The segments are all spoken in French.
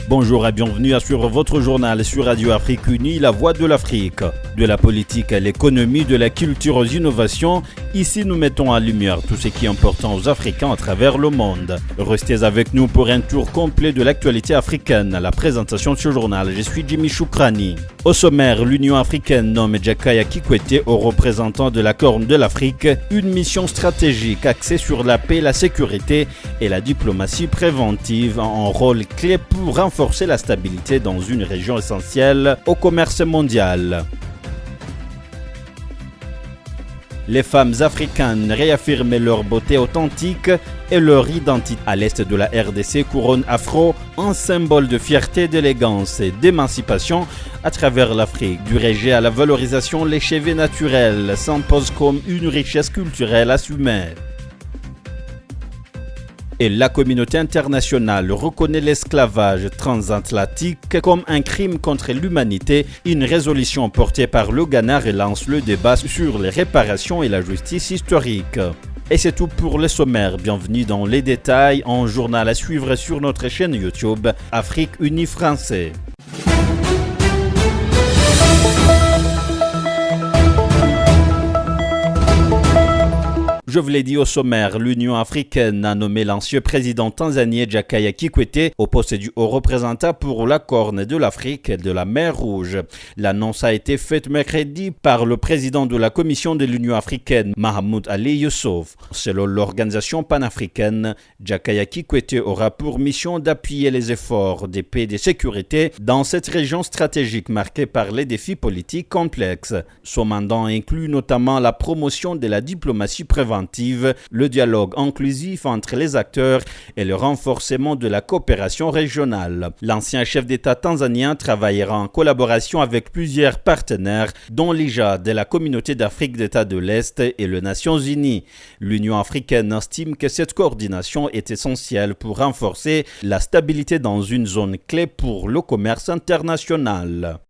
Bonjour et bienvenue sur votre journal sur Radio Afrique Unie, la voix de l'Afrique. De la politique à l'économie, de la culture aux innovations, ici nous mettons en lumière tout ce qui est important aux Africains à travers le monde. Restez avec nous pour un tour complet de l'actualité africaine. À la présentation de ce journal, je suis Jimmy Choukrani. Au sommaire, l'Union africaine nomme Jakaya Kikwete au représentant de la Corne de l'Afrique, une mission stratégique axée sur la paix, la sécurité et la diplomatie préventive, en rôle clé pour renforcer la stabilité dans une région essentielle au commerce mondial. Les femmes africaines réaffirment leur beauté authentique et leur identité. À l'est de la RDC, couronne afro, un symbole de fierté, d'élégance et d'émancipation à travers l'Afrique. Du reggae à la valorisation, les cheveux naturels s'imposent comme une richesse culturelle assumée. Et la communauté internationale reconnaît l'esclavage transatlantique comme un crime contre l'humanité. Une résolution portée par le Ghana relance le débat sur les réparations et la justice historique. Et c'est tout pour le sommaire. Bienvenue dans les détails, en journal à suivre sur notre chaîne YouTube Afrique Unie Français. Je vous l'ai dit au sommaire, l'Union africaine a nommé l'ancien président tanzanien Jakaya Kikwete au poste du haut représentant pour la Corne de l'Afrique et de la mer Rouge. L'annonce a été faite mercredi par le président de la Commission de l'Union africaine, Mahamoud Ali Youssouf. Selon l'organisation panafricaine, Jakaya Kikwete aura pour mission d'appuyer les efforts de paix et de sécurité dans cette région stratégique marquée par les défis politiques complexes. Son mandat inclut notamment la promotion de la diplomatie préventive, le dialogue inclusif entre les acteurs et le renforcement de la coopération régionale. L'ancien chef d'État tanzanien travaillera en collaboration avec plusieurs partenaires, dont l'IJAD de la Communauté d'Afrique d'États de l'Est et les Nations Unies. L'Union africaine estime que cette coordination est essentielle pour renforcer la stabilité dans une zone clé pour le commerce international.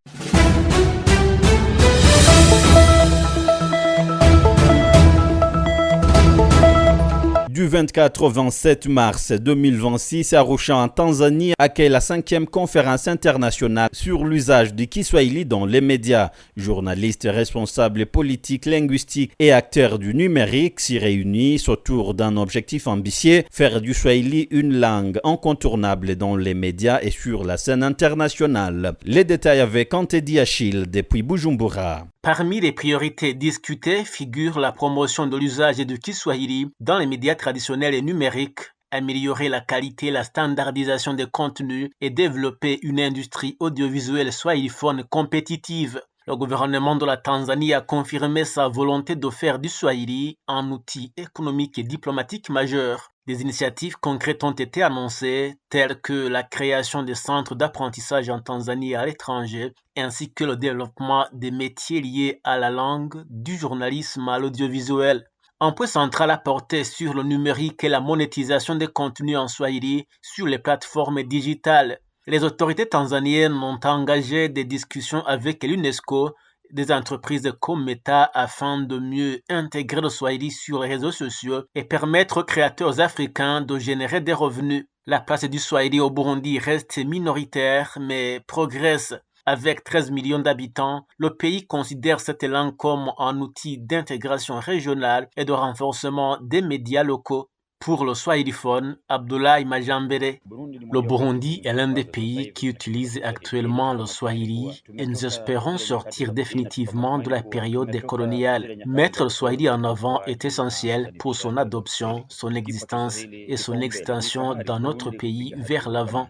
Du 24 au 27 mars 2026, Arusha en Tanzanie accueille la 5e conférence internationale sur l'usage du Kiswahili dans les médias. Journalistes, responsables politiques, linguistiques et acteurs du numérique s'y réunissent autour d'un objectif ambitieux, faire du Swahili une langue incontournable dans les médias et sur la scène internationale. Les détails avec Antedi Achille depuis Bujumbura. Parmi les priorités discutées figure la promotion de l'usage du Kiswahili dans les médias traditionnels et numériques, améliorer la qualité et la standardisation des contenus et développer une industrie audiovisuelle swahiliphone compétitive. Le gouvernement de la Tanzanie a confirmé sa volonté de faire du Swahili un outil économique et diplomatique majeur. Des initiatives concrètes ont été annoncées, telles que la création de centres d'apprentissage en Tanzanie et à l'étranger, ainsi que le développement des métiers liés à la langue, du journalisme à l'audiovisuel. Un point central a porté sur le numérique et la monétisation des contenus en Swahili sur les plateformes digitales. Les autorités tanzaniennes ont engagé des discussions avec l'UNESCO, des entreprises comme Meta afin de mieux intégrer le Swahili sur les réseaux sociaux et permettre aux créateurs africains de générer des revenus. La place du Swahili au Burundi reste minoritaire mais progresse. Avec 13 millions d'habitants, le pays considère cette langue comme un outil d'intégration régionale et de renforcement des médias locaux. Pour le swahiliphone, Abdoulaye Majambere, le Burundi est l'un des pays qui utilise actuellement le Swahili et nous espérons sortir définitivement de la période décoloniale. Mettre le Swahili en avant est essentiel pour son adoption, son existence et son extension dans notre pays vers l'avant.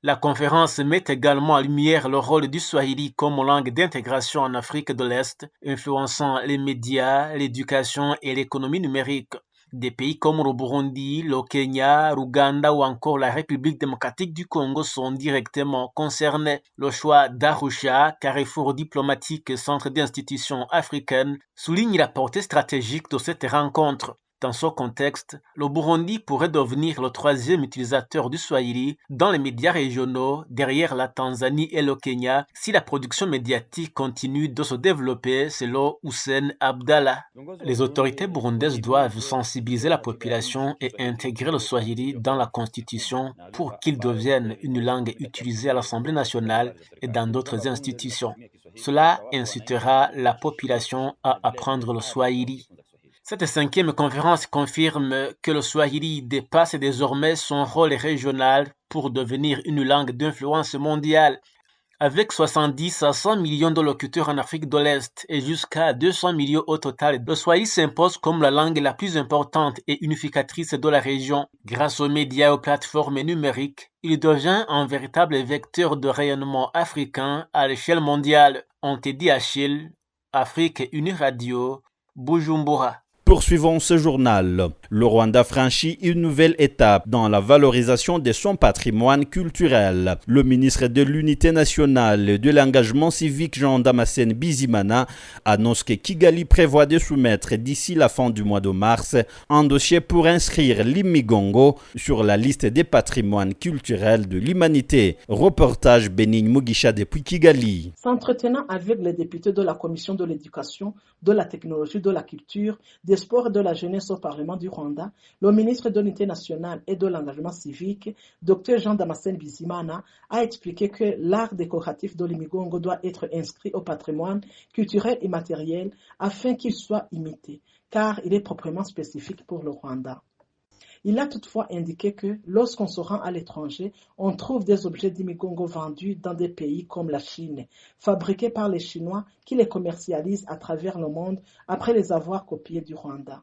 La conférence met également en lumière le rôle du Swahili comme langue d'intégration en Afrique de l'Est, influençant les médias, l'éducation et l'économie numérique. Des pays comme le Burundi, le Kenya, l'Ouganda ou encore la République démocratique du Congo sont directement concernés. Le choix d'Arusha, carrefour diplomatique et centre d'institutions africaines, souligne la portée stratégique de cette rencontre. Dans ce contexte, le Burundi pourrait devenir le troisième utilisateur du Swahili dans les médias régionaux derrière la Tanzanie et le Kenya si la production médiatique continue de se développer selon Hussein Abdallah. Les autorités burundaises doivent sensibiliser la population et intégrer le Swahili dans la Constitution pour qu'il devienne une langue utilisée à l'Assemblée nationale et dans d'autres institutions. Cela incitera la population à apprendre le Swahili. Cette 5e conférence confirme que le Swahili dépasse désormais son rôle régional pour devenir une langue d'influence mondiale. Avec 70 à 100 millions de locuteurs en Afrique de l'Est et jusqu'à 200 millions au total, le Swahili s'impose comme la langue la plus importante et unificatrice de la région. Grâce aux médias et aux plateformes numériques, il devient un véritable vecteur de rayonnement africain à l'échelle mondiale. Antedi Achille, Afrique Uni Radio, Bujumbura. Poursuivons ce journal. Le Rwanda franchit une nouvelle étape dans la valorisation de son patrimoine culturel. Le ministre de l'Unité nationale et de l'engagement civique Jean-Damascène Bizimana annonce que Kigali prévoit de soumettre d'ici la fin du mois de mars un dossier pour inscrire l'Imigongo sur la liste des patrimoines culturels de l'humanité. Reportage Bénigne Mugisha depuis Kigali. S'entretenant avec les députés de la Commission de l'éducation, de la technologie, de la culture, des sports et de la jeunesse au Parlement du Rwanda, le ministre de l'Unité nationale et de l'engagement civique, Dr Jean-Damascène Bizimana, a expliqué que l'art décoratif de l'Imigongo doit être inscrit au patrimoine culturel et matériel afin qu'il soit imité, car il est proprement spécifique pour le Rwanda. Il a toutefois indiqué que lorsqu'on se rend à l'étranger, on trouve des objets d'Imigongo vendus dans des pays comme la Chine, fabriqués par les Chinois qui les commercialisent à travers le monde après les avoir copiés du Rwanda.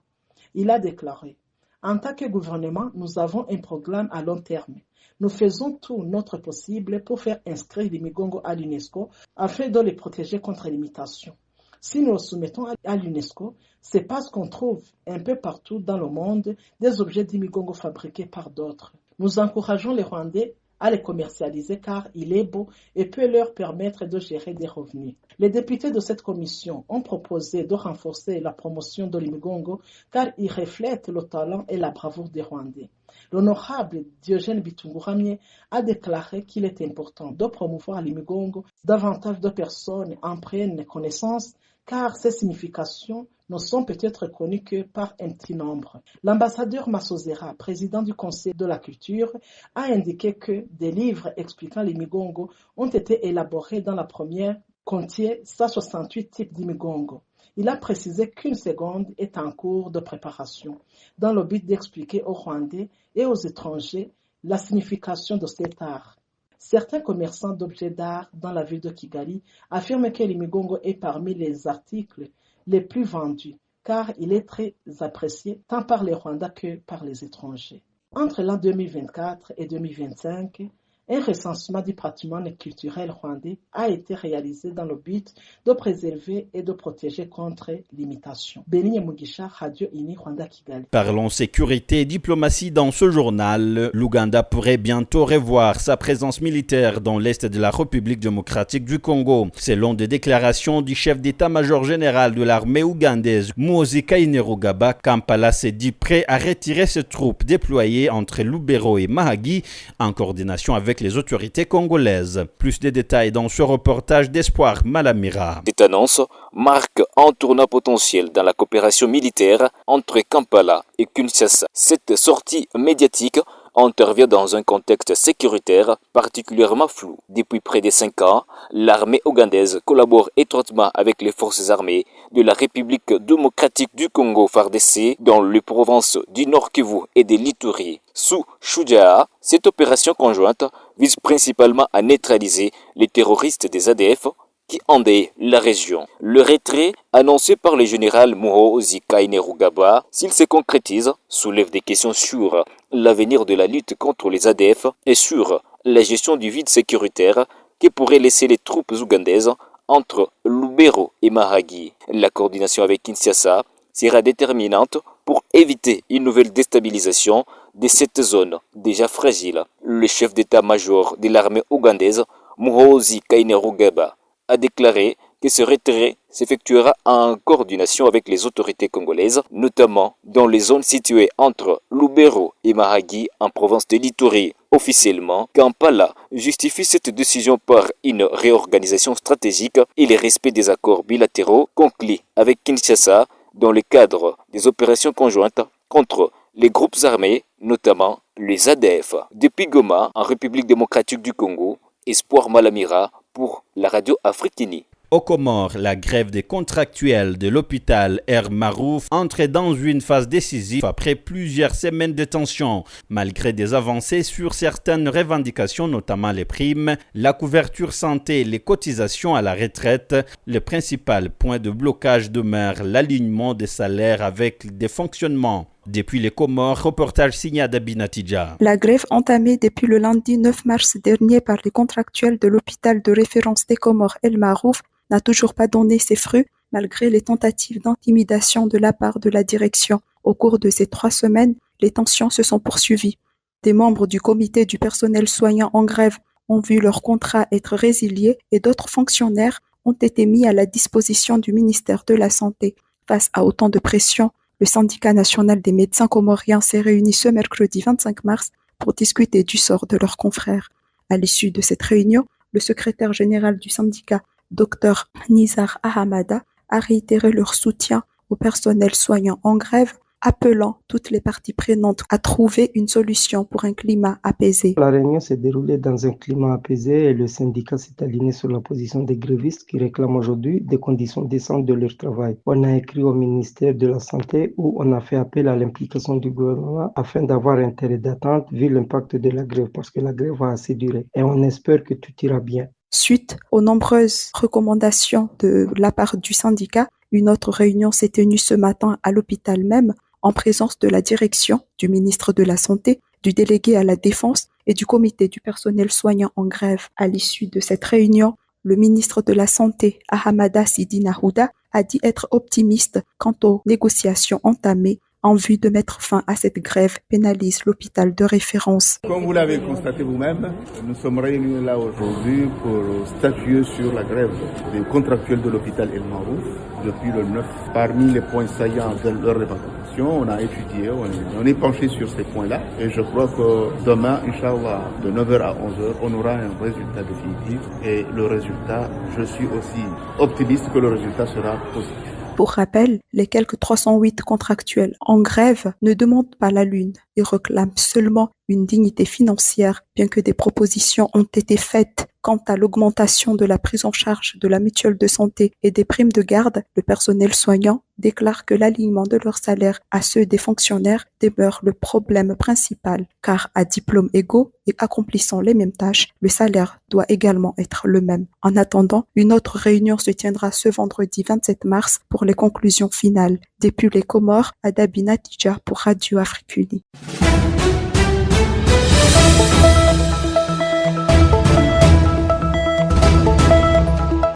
Il a déclaré « En tant que gouvernement, nous avons un programme à long terme. Nous faisons tout notre possible pour faire inscrire l'Imigongo à l'UNESCO afin de les protéger contre l'imitation. Si nous le soumettons à l'UNESCO, c'est parce qu'on trouve un peu partout dans le monde des objets d'Imigongo fabriqués par d'autres. Nous encourageons les Rwandais à les commercialiser car il est beau et peut leur permettre de gérer des revenus. Les députés de cette commission ont proposé de renforcer la promotion de l'Imigongo car il reflète le talent et la bravoure des Rwandais. L'honorable Diogène Bitunguramye a déclaré qu'il est important de promouvoir l'Imigongo. Davantage de personnes en prennent connaissance car ces significations ne sont peut-être connues que par un petit nombre. L'ambassadeur Masozera, président du Conseil de la culture, a indiqué que des livres expliquant l'Imigongo ont été élaborés dans la première contient 168 types d'Imigongo. Il a précisé qu'une seconde est en cours de préparation, dans le but d'expliquer aux Rwandais et aux étrangers la signification de cet art. Certains commerçants d'objets d'art dans la ville de Kigali affirment que l'Imigongo est parmi les articles les plus vendus, car il est très apprécié tant par les Rwandais que par les étrangers. Entre l'an 2024 et 2025, un recensement du patrimoine culturel rwandais a été réalisé dans le but de préserver et de protéger contre l'imitation. Bénigne Mugisha, Radio Uni Rwanda Kigali. Parlons sécurité et diplomatie dans ce journal. L'Ouganda pourrait bientôt revoir sa présence militaire dans l'est de la République démocratique du Congo. Selon des déclarations du chef d'état-major général de l'armée ougandaise, Muhoozi Kainerugaba, Kampala s'est dit prêt à retirer ses troupes déployées entre Lubero et Mahagi en coordination avec les autorités congolaises. Plus de détails dans ce reportage d'Espoir Malamira. Cette annonce marque un tournant potentiel dans la coopération militaire entre Kampala et Kinshasa. Cette sortie médiatique intervient dans un contexte sécuritaire particulièrement flou. Depuis près de 5 ans, l'armée ougandaise collabore étroitement avec les forces armées de la République démocratique du Congo FARDC dans les provinces du Nord Kivu et de l'Ituri. Sous Shujaa, cette opération conjointe vise principalement à neutraliser les terroristes des ADF qui endeuillent la région. Le retrait annoncé par le général Muhoozi Kainerugaba, s'il se concrétise, soulève des questions sur l'avenir de la lutte contre les ADF et sur la gestion du vide sécuritaire qui pourrait laisser les troupes ougandaises entre Lubero et Mahagi. La coordination avec Kinshasa sera déterminante pour éviter une nouvelle déstabilisation de cette zone déjà fragile. Le chef d'état-major de l'armée ougandaise, Muhoozi Kainerugaba, a déclaré que ce retrait s'effectuera en coordination avec les autorités congolaises, notamment dans les zones situées entre Lubero et Mahagi en province de l'Ituri. Officiellement, Kampala justifie cette décision par une réorganisation stratégique et le respect des accords bilatéraux conclus avec Kinshasa dans le cadre des opérations conjointes contre les groupes armés, notamment les ADF. Depuis Goma, en République démocratique du Congo, Espoir Malamira pour la radio Afrikini. Aux Comores, la grève des contractuels de l'hôpital Air Marouf entre dans une phase décisive après plusieurs semaines de tension. Malgré des avancées sur certaines revendications, notamment les primes, la couverture santé et les cotisations à la retraite, le principal point de blocage demeure l'alignement des salaires avec des fonctionnements. Depuis les Comores, reportage signé à Dabinatidja. La grève entamée depuis le lundi 9 mars dernier par les contractuels de l'hôpital de référence des Comores El Marouf n'a toujours pas donné ses fruits, malgré les tentatives d'intimidation de la part de la direction. Au cours de ces 3 semaines, les tensions se sont poursuivies. Des membres du comité du personnel soignant en grève ont vu leur contrat être résilié et d'autres fonctionnaires ont été mis à la disposition du ministère de la Santé. Face à autant de pression, le syndicat national des médecins comoriens s'est réuni ce mercredi 25 mars pour discuter du sort de leurs confrères. À l'issue de cette réunion, le secrétaire général du syndicat, Dr Nizar Ahamada, a réitéré leur soutien au personnel soignant en grève, appelant toutes les parties prenantes à trouver une solution pour un climat apaisé. La réunion s'est déroulée dans un climat apaisé et le syndicat s'est aligné sur la position des grévistes qui réclament aujourd'hui des conditions décentes de leur travail. On a écrit au ministère de la Santé où on a fait appel à l'implication du gouvernement afin d'avoir un terrain d'attente vu l'impact de la grève parce que la grève va assez durer et on espère que tout ira bien. Suite aux nombreuses recommandations de la part du syndicat, une autre réunion s'est tenue ce matin à l'hôpital même, en présence de la direction, du ministre de la Santé, du délégué à la Défense et du comité du personnel soignant en grève. À l'issue de cette réunion, le ministre de la Santé, Ahamada Sidina Houda, a dit être optimiste quant aux négociations entamées en vue de mettre fin à cette grève pénalise l'hôpital de référence. Comme vous l'avez constaté vous-même, nous sommes réunis là aujourd'hui pour statuer sur la grève des contractuels de l'hôpital El Marouf depuis le 9. Parmi les points saillants de leur revendication, on a étudié, on est penché sur ces points-là et je crois que demain, Inch'Allah, de 9h à 11h, on aura un résultat définitif et le résultat, je suis aussi optimiste que le résultat sera positif. Pour rappel, les quelques 308 contractuels en grève ne demandent pas la lune. Ils réclament seulement une dignité financière, bien que des propositions ont été faites quant à l'augmentation de la prise en charge de la mutuelle de santé et des primes de garde. Le personnel soignant déclare que l'alignement de leurs salaires à ceux des fonctionnaires demeure le problème principal, car à diplômes égaux et accomplissant les mêmes tâches, le salaire doit également être le même. En attendant, une autre réunion se tiendra ce vendredi 27 mars pour les conclusions finales. Depuis les Comores, à Dabinatidja pour Radio Afrikini.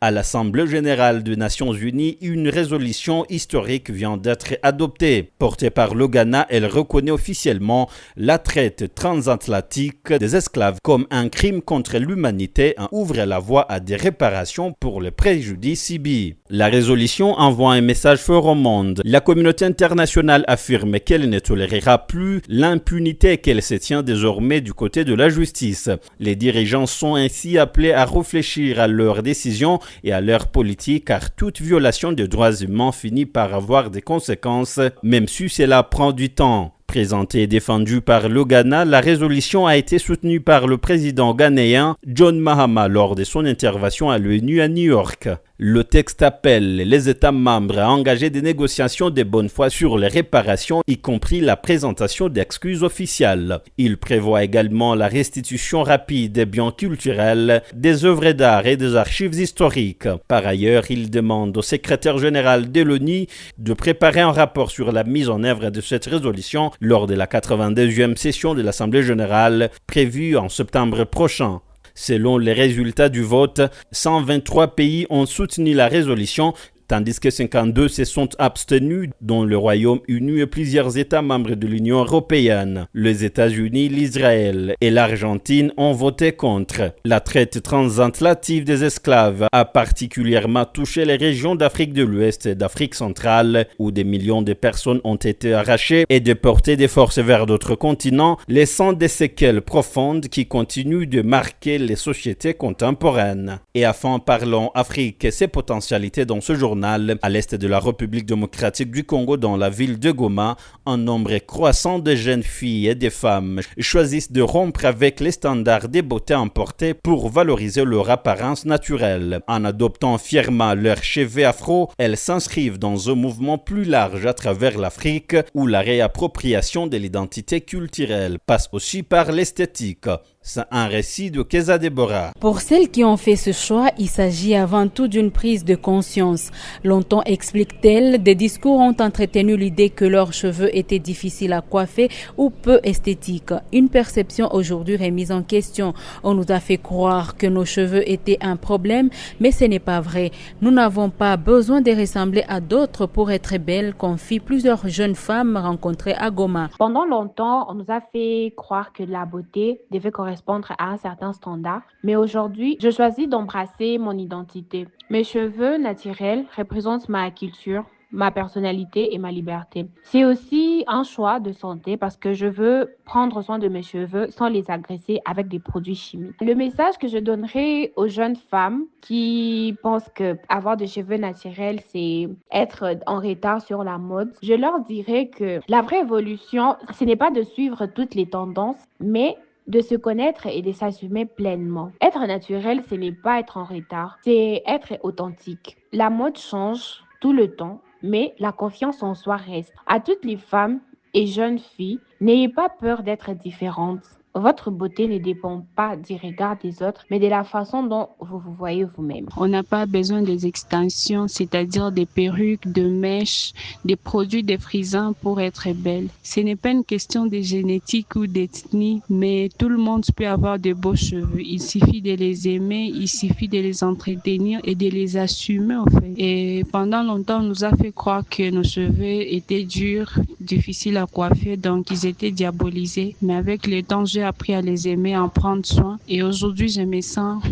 À l'Assemblée générale des Nations unies, une résolution historique vient d'être adoptée. Portée par le Ghana, elle reconnaît officiellement la traite transatlantique des esclaves comme un crime contre l'humanité et ouvre la voie à des réparations pour les préjudices subis. La résolution envoie un message fort au monde. La communauté internationale affirme qu'elle ne tolérera plus l'impunité et qu'elle se tient désormais du côté de la justice. Les dirigeants sont ainsi appelés à réfléchir à leurs décisions et à leur politique, car toute violation des droits humains finit par avoir des conséquences, même si cela prend du temps. Présentée et défendue par le Ghana, la résolution a été soutenue par le président ghanéen John Mahama lors de son intervention à l'ONU à New York. Le texte appelle les États membres à engager des négociations de bonne foi sur les réparations, y compris la présentation d'excuses officielles. Il prévoit également la restitution rapide des biens culturels, des œuvres d'art et des archives historiques. Par ailleurs, il demande au secrétaire général de l'ONU de préparer un rapport sur la mise en œuvre de cette résolution lors de la 82e session de l'Assemblée générale prévue en septembre prochain. Selon les résultats du vote, 123 pays ont soutenu la résolution, tandis que 52 se sont abstenus, dont le Royaume-Uni et plusieurs États membres de l'Union européenne. Les États-Unis, l'Israël et l'Argentine ont voté contre. La traite transatlantique des esclaves a particulièrement touché les régions d'Afrique de l'Ouest et d'Afrique centrale, où des millions de personnes ont été arrachées et déportées de force vers d'autres continents, laissant des séquelles profondes qui continuent de marquer les sociétés contemporaines. Et enfin, parlons Afrique et ses potentialités dans ce journal. À l'est de la République démocratique du Congo, dans la ville de Goma, un nombre croissant de jeunes filles et de femmes choisissent de rompre avec les standards des beautés importées pour valoriser leur apparence naturelle. En adoptant fièrement leurs cheveux afro, elles s'inscrivent dans un mouvement plus large à travers l'Afrique où la réappropriation de l'identité culturelle passe aussi par l'esthétique. C'est un récit de Keza Deborah. Pour celles qui ont fait ce choix, il s'agit avant tout d'une prise de conscience. Longtemps, explique-t-elle, des discours ont entretenu l'idée que leurs cheveux étaient difficiles à coiffer ou peu esthétiques. Une perception aujourd'hui remise en question. On nous a fait croire que nos cheveux étaient un problème, mais ce n'est pas vrai. Nous n'avons pas besoin de ressembler à d'autres pour être belles, confient plusieurs jeunes femmes rencontrées à Goma. Pendant longtemps, on nous a fait croire que la beauté devait correspondre à un certain standard, mais aujourd'hui, je choisis d'embrasser mon identité. Mes cheveux naturels représentent ma culture, ma personnalité et ma liberté. C'est aussi un choix de santé parce que je veux prendre soin de mes cheveux sans les agresser avec des produits chimiques. Le message que je donnerai aux jeunes femmes qui pensent que avoir des cheveux naturels, c'est être en retard sur la mode, je leur dirai que la vraie évolution, ce n'est pas de suivre toutes les tendances, mais de se connaître et de s'assumer pleinement. Être naturel, ce n'est pas être en retard, c'est être authentique. La mode change tout le temps, mais la confiance en soi reste. À toutes les femmes et jeunes filles, n'ayez pas peur d'être différentes. Votre beauté ne dépend pas du regard des autres, mais de la façon dont vous vous voyez vous-même. On n'a pas besoin des extensions, c'est-à-dire des perruques, de mèches, des produits défrisants pour être belle. Ce n'est pas une question de génétique ou d'ethnie, mais tout le monde peut avoir de beaux cheveux. Il suffit de les aimer, il suffit de les entretenir et de les assumer en fait. Et pendant longtemps, on nous a fait croire que nos cheveux étaient durs, difficiles à coiffer, donc ils étaient diabolisés. Mais avec le temps, j'ai appris à les aimer, à en prendre soin. Et aujourd'hui, je me sens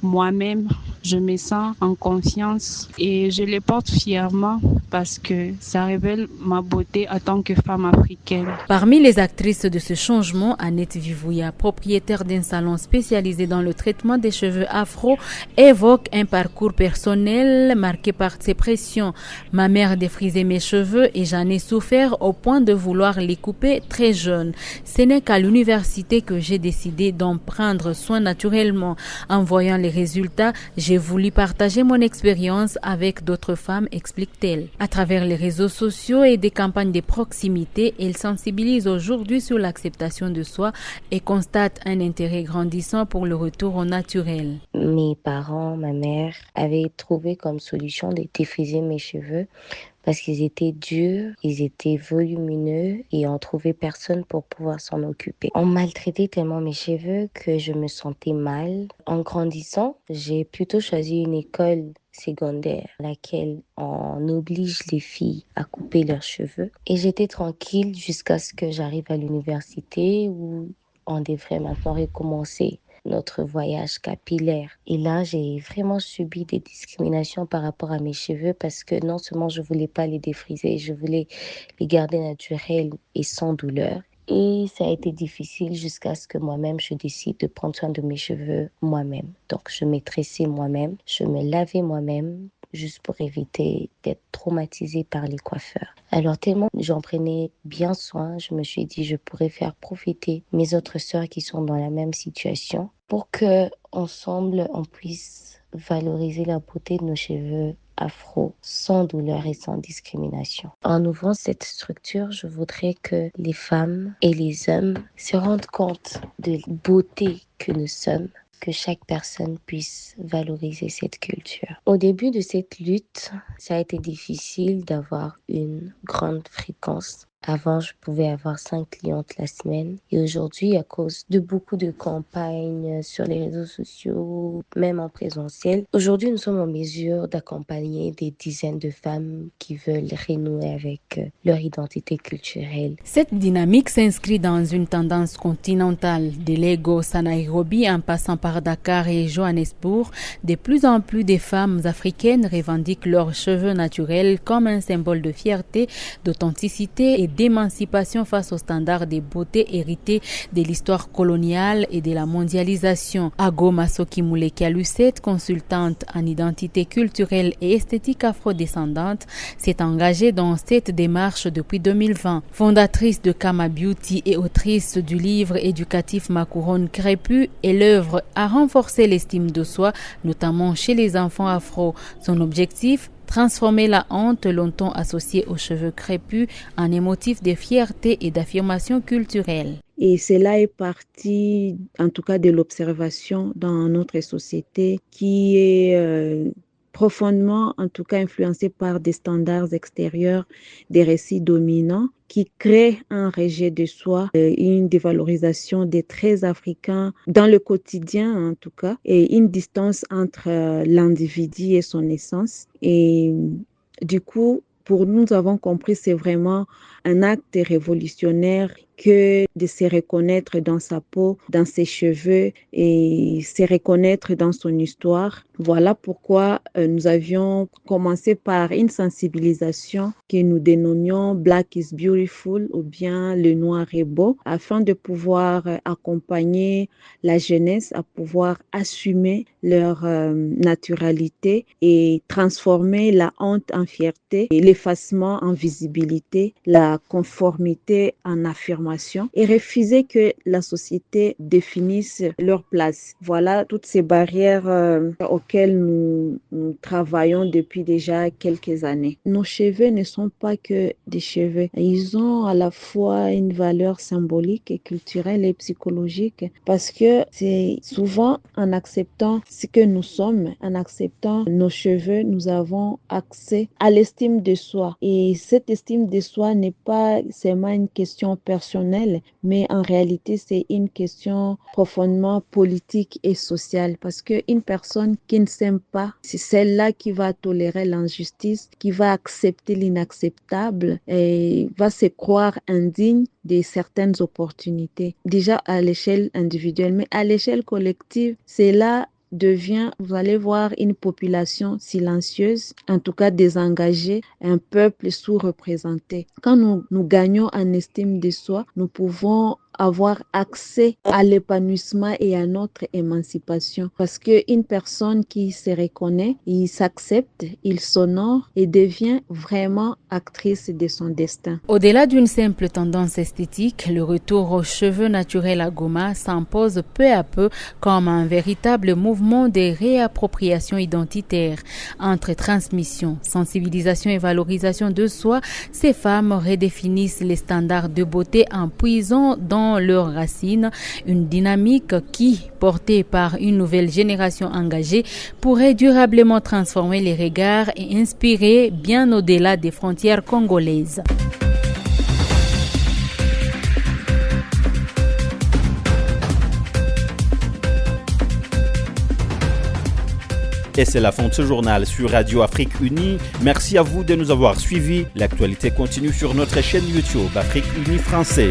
moi-même, je me sens en confiance et je les porte fièrement parce que ça révèle ma beauté en tant que femme africaine. Parmi les actrices de ce changement, Annette Vivouya, propriétaire d'un salon spécialisé dans le traitement des cheveux afro, évoque un parcours personnel marqué par ses pressions. Ma mère défrisait mes cheveux et j'en ai souffert au point de vouloir les couper très jeune. Ce n'est qu'à l'université que j'ai décidé d'en prendre soin naturellement. En voyant les résultats, j'ai voulu partager mon expérience avec d'autres femmes, explique-t-elle. À travers les réseaux sociaux et des campagnes de proximité, elle sensibilise aujourd'hui sur l'acceptation de soi et constate un intérêt grandissant pour le retour au naturel. Mes parents, ma mère avaient trouvé comme solution de défriser mes cheveux parce qu'ils étaient durs, ils étaient volumineux et on trouvait personne pour pouvoir s'en occuper. On maltraitait tellement mes cheveux que je me sentais mal. En grandissant, j'ai plutôt choisi une école secondaire, laquelle on oblige les filles à couper leurs cheveux. Et j'étais tranquille jusqu'à ce que j'arrive à l'université où on devrait maintenant recommencer notre voyage capillaire. Et là, j'ai vraiment subi des discriminations par rapport à mes cheveux parce que non seulement je voulais pas les défriser, je voulais les garder naturels et sans douleur. Et ça a été difficile jusqu'à ce que moi-même, je décide de prendre soin de mes cheveux moi-même. Donc, je me tressais moi-même, je me lavais moi-même, juste pour éviter d'être traumatisée par les coiffeurs. Alors tellement j'en prenais bien soin, je me suis dit je pourrais faire profiter mes autres sœurs qui sont dans la même situation pour que ensemble on puisse valoriser la beauté de nos cheveux afro sans douleur et sans discrimination. En ouvrant cette structure, je voudrais que les femmes et les hommes se rendent compte de la beauté que nous sommes, que chaque personne puisse valoriser cette culture. Au début de cette lutte, ça a été difficile d'avoir une grande fréquence Avant, je pouvais avoir 5 clientes la semaine. Et aujourd'hui, à cause de beaucoup de campagnes sur les réseaux sociaux, même en présentiel, aujourd'hui, nous sommes en mesure d'accompagner des dizaines de femmes qui veulent renouer avec leur identité culturelle. Cette dynamique s'inscrit dans une tendance continentale. De Lagos à Nairobi, en passant par Dakar et Johannesburg, de plus en plus de femmes africaines revendiquent leurs cheveux naturels comme un symbole de fierté, d'authenticité et d'émancipation face aux standards de beauté hérités de l'histoire coloniale et de la mondialisation. Agoma Sokimuleka Lucette, consultante en identité culturelle et esthétique afrodescendante, s'est engagée dans cette démarche depuis 2020. Fondatrice de Kama Beauty et autrice du livre éducatif Ma couronne crépue, elle œuvre à renforcer l'estime de soi, notamment chez les enfants afro. Son objectif, transformer la honte longtemps associée aux cheveux crépus en émotif de fierté et d'affirmation culturelle. Et cela est parti, en tout cas, de l'observation dans notre société qui est profondément, en tout cas, influencée par des standards extérieurs, des récits dominants qui créent un rejet de soi, une dévalorisation des traits africains dans le quotidien en tout cas, et une distance entre l'individu et son essence. Et du coup, pour nous avons compris, c'est vraiment un acte révolutionnaire que de se reconnaître dans sa peau, dans ses cheveux et se reconnaître dans son histoire. Voilà pourquoi nous avions commencé par une sensibilisation que nous dénommions Black is Beautiful ou bien Le Noir est beau, afin de pouvoir accompagner la jeunesse à pouvoir assumer leur naturalité et transformer la honte en fierté, et l'effacement en visibilité, la conformité en affirmation et refuser que la société définisse leur place. Voilà toutes ces barrières auxquelles nous travaillons depuis déjà quelques années. Nos cheveux ne sont pas que des cheveux. Ils ont à la fois une valeur symbolique et culturelle et psychologique, parce que c'est souvent en acceptant ce que nous sommes, en acceptant nos cheveux, nous avons accès à l'estime de soi. Et cette estime de soi n'est pas seulement une question personnelle, mais en réalité, c'est une question profondément politique et sociale, parce qu'une personne qui ne s'aime pas, c'est celle-là qui va tolérer l'injustice, qui va accepter l'inacceptable et va se croire indigne de certaines opportunités. Déjà à l'échelle individuelle, mais à l'échelle collective, c'est là devient, vous allez voir, une population silencieuse, en tout cas désengagée, un peuple sous-représenté. Quand nous gagnons en estime de soi, nous pouvons avoir accès à l'épanouissement et à notre émancipation. Parce qu'une personne qui se reconnaît, il s'accepte, il s'honore et devient vraiment actrice de son destin. Au-delà d'une simple tendance esthétique, le retour aux cheveux naturels à Goma s'impose peu à peu comme un véritable mouvement de réappropriation identitaire. Entre transmission, sensibilisation et valorisation de soi, ces femmes redéfinissent les standards de beauté en puisant dans leurs racines, une dynamique qui, portée par une nouvelle génération engagée, pourrait durablement transformer les regards et inspirer bien au-delà des frontières congolaises. Et c'est la fin de ce journal sur Radio Afrique Unie. Merci à vous de nous avoir suivis. L'actualité continue sur notre chaîne YouTube Afrique Unie Français.